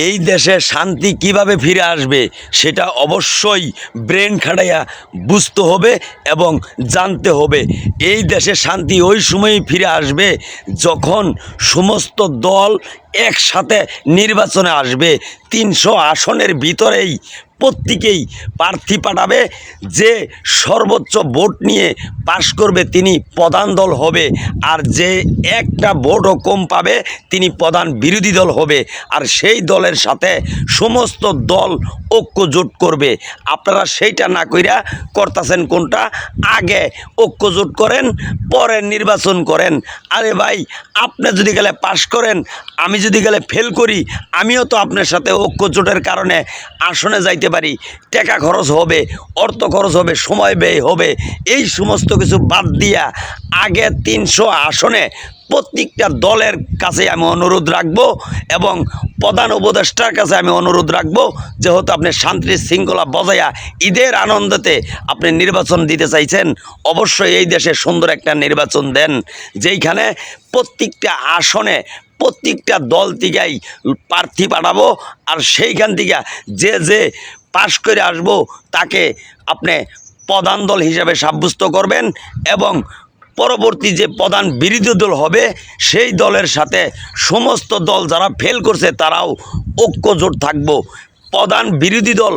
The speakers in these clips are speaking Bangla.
এই দেশে শান্তি কিভাবে ফিরে আসবে সেটা অবশ্যই ব্রেন খাটাইয়া বুঝতে হবে এবং জানতে হবে। এই দেশে শান্তি ওই সময়ই ফিরে আসবে যখন সমস্ত দল একসাথে নির্বাচনে আসবে। 300 আসনের ভিতরেই প্রত্যেকেই প্রার্থী পাঠাবে, যে সর্বোচ্চ ভোট নিয়ে পাশ করবে তিনি প্রধান দল হবে, আর যে একটা ভোটও কম পাবে তিনি প্রধান বিরোধী দল হবে। আর সেই দলের সাথে সমস্ত দল ঐক্য জোট করবে। আপনারা সেইটা না কইরা করতেছেন কোনটা? আগে ঐক্য জোট করেন, পরে নির্বাচন করেন। আরে ভাই, আপনি যদি গেলে পাশ করেন, আমি যদি গেলে ফেল করি, আমিও তো আপনার সাথে ঐক্য জোটের কারণে আসনে যাইতে পারি। টাকা খরচ হবে, অর্থ খরচ হবে, সময় ব্যয় হবে। এই সমস্ত কিছু বাদ দিয়া আগে 300 আসনে প্রত্যেকটা দলের কাছে আমি অনুরোধ রাখবো এবং প্রধান উপদেষ্টার কাছে আমি অনুরোধ রাখবো, যেহেতু আপনি শান্তি শৃঙ্খলা বজায়া ঈদের আনন্দতে আপনি নির্বাচন দিতে চাইছেন, অবশ্যই এই দেশে সুন্দর একটা নির্বাচন দেন, যেইখানে প্রত্যেকটা আসনে প্রত্যেকটা দল থেকেই প্রার্থী পাঠাবো। আর সেইখান থেকে যে যে পাশ করে আসবো তাকে আপনি প্রধান দল হিসাবে সাব্যস্ত করবেন এবং পরবর্তী যে প্রধান বিরোধী দল হবে সেই দলের সাথে সমস্ত দল যারা ফেল করছে তারাও ঐক্যজোট থাকবো। প্রধান বিরোধী দল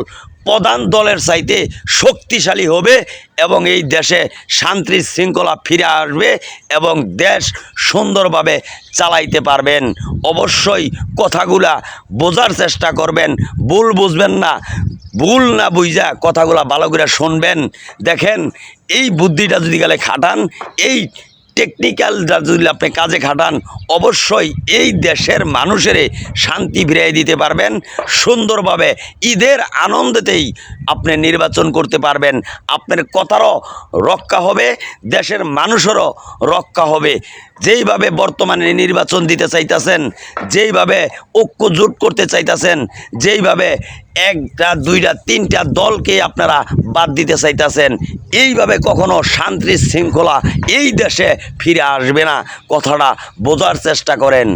প্রধান দলের চাইতে শক্তিশালী হবে এবং এই দেশে শান্তি শৃঙ্খলা ফিরে আসবে এবং দেশ সুন্দরভাবে চালাইতে পারবেন। অবশ্যই কথাগুলা বোঝার চেষ্টা করবেন, ভুল বুঝবেন না, ভুল না বুঝা কথাগুলা ভালো করে শুনবেন। দেখেন, এই বুদ্ধিটা যদি গেলে খাটান, এই টেকনিক্যালটা যদি আপনি কাজে খাটান, অবশ্যই এই দেশের মানুষের শান্তি ফিরিয়ে দিতে পারবেন। সুন্দরভাবে ঈদের আনন্দেতেই আপনি নির্বাচন করতে পারবেন। আপনার কথারও রক্ষা হবে, দেশের মানুষেরও রক্ষা হবে। যেইভাবে বর্তমানে নির্বাচন দিতে চাইতেছেন, যেইভাবে ঐক্য জোট করতে চাইতেছেন, যেইভাবে একটা দুইটা তিনটা দলকে আপনারা বাদ দিতে চাইতেছেন, এইভাবে কখনো শান্তি শৃঙ্খলা এই দেশে ফিরে আসবে না। কথাটা বোঝার চেষ্টা করেন।